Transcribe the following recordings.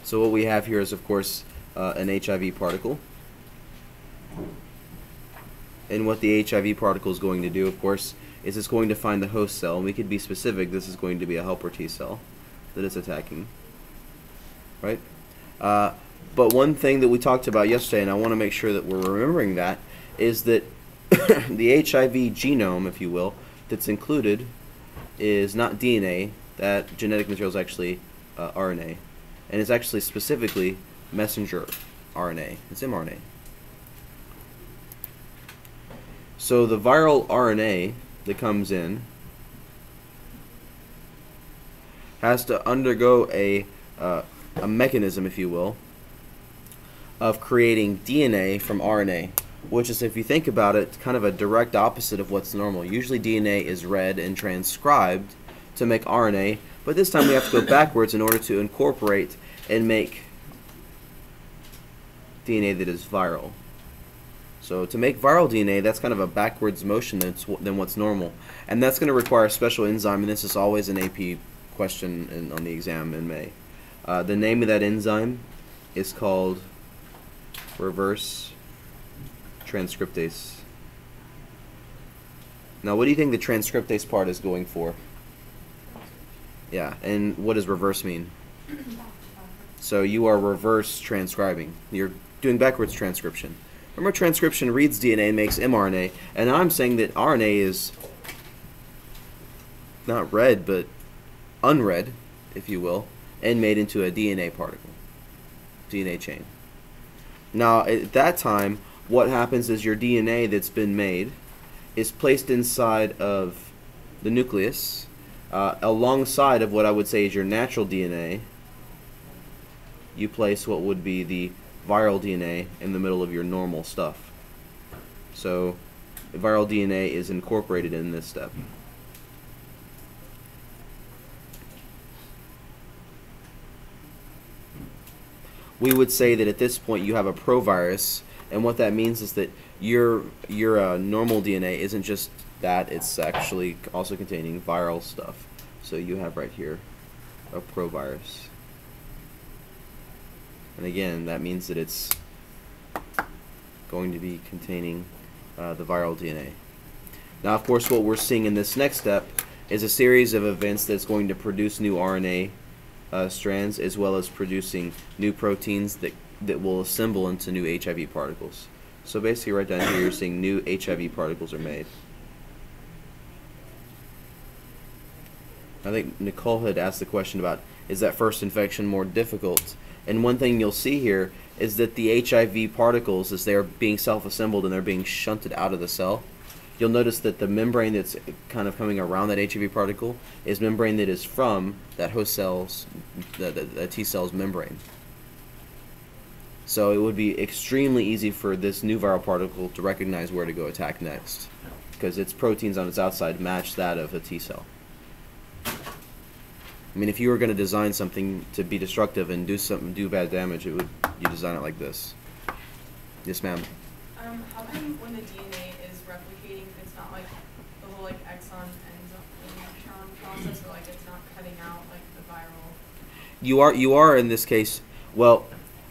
So what we have here is, of course, an HIV particle. And what the HIV particle is going to do, of course, is it's going to find the host cell. And we could be specific. This is going to be a helper T cell that it's attacking. Right? But one thing that we talked about yesterday, and I want to make sure that we're remembering that, is that the HIV genome, if you will, that's included is not DNA. That genetic material is actually RNA. And it's actually specifically messenger RNA. It's mRNA. So the viral RNA that comes in has to undergo a mechanism, if you will, of creating DNA from RNA, which is, if you think about it, kind of a direct opposite of what's normal. Usually DNA is read and transcribed to make RNA, but this time we have to go backwards in order to incorporate and make DNA that is viral. So to make viral DNA, that's kind of a backwards motion than what's normal. And that's going to require a special enzyme, and this is always an AP question on the exam in May. The name of that enzyme is called reverse transcriptase. Now, what do you think the transcriptase part is going for? Yeah, and what does reverse mean? So you are reverse transcribing. You're doing backwards transcription. Remember, transcription reads DNA and makes mRNA, and I'm saying that RNA is not read, but unread, if you will, and made into a DNA particle, DNA chain. Now, at that time, what happens is your DNA that's been made is placed inside of the nucleus, alongside of what I would say is your natural DNA. You place what would be the viral DNA in the middle of your normal stuff. So viral DNA is incorporated in this step. We would say that at this point you have a provirus, and what that means is that your normal DNA isn't just that, it's actually also containing viral stuff. So you have right here a provirus. And again, that means that it's going to be containing the viral DNA. Now, of course, what we're seeing in this next step is a series of events that's going to produce new RNA strands, as well as producing new proteins that will assemble into new HIV particles. So basically, right down here, you're seeing new HIV particles are made. I think Nicole had asked the question about, is that first infection more difficult? And one thing you'll see here is that the HIV particles, as they're being self-assembled and they're being shunted out of the cell, you'll notice that the membrane that's kind of coming around that HIV particle is membrane that is from that host cell's, the T cell's membrane. So it would be extremely easy for this new viral particle to recognize where to go attack next, because its proteins on its outside match that of a T cell. I mean, if you were going to design something to be destructive and do bad damage, you design it like this. Yes, ma'am. How come when the DNA is replicating, it's not like the whole exon and intron process, or like it's not cutting out like the viral? You are in this case. Well,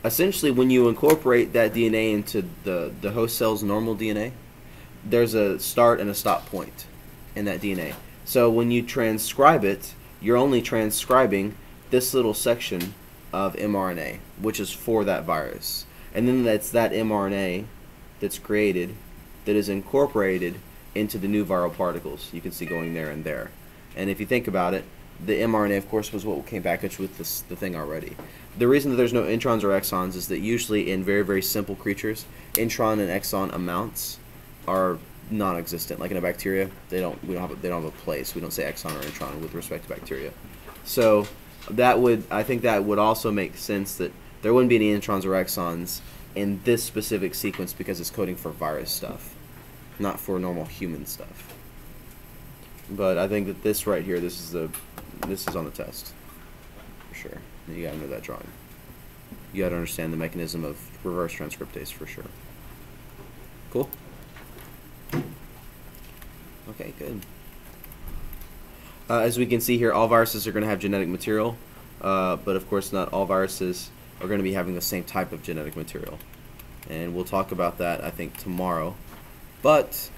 essentially, when you incorporate that DNA into the host cell's normal DNA, there's a start and a stop point in that DNA. So when you transcribe it, you're only transcribing this little section of mRNA, which is for that virus. And then that's that mRNA that's created that is incorporated into the new viral particles. You can see going there and there. And if you think about it, the mRNA, of course, was what came packaged with the thing already. The reason that there's no introns or exons is that usually in very, very simple creatures, intron and exon amounts are non-existent. Like in a bacteria, they don't have a place. We don't say exon or intron with respect to bacteria. So I think that would also make sense that there wouldn't be any introns or exons in this specific sequence because it's coding for virus stuff, not for normal human stuff. But I think that this right here, this is on the test for sure. You gotta know that drawing. You gotta understand the mechanism of reverse transcriptase for sure. Cool. Okay, good. As we can see here, all viruses are going to have genetic material, but of course not all viruses are going to be having the same type of genetic material. And we'll talk about that, I think, tomorrow. But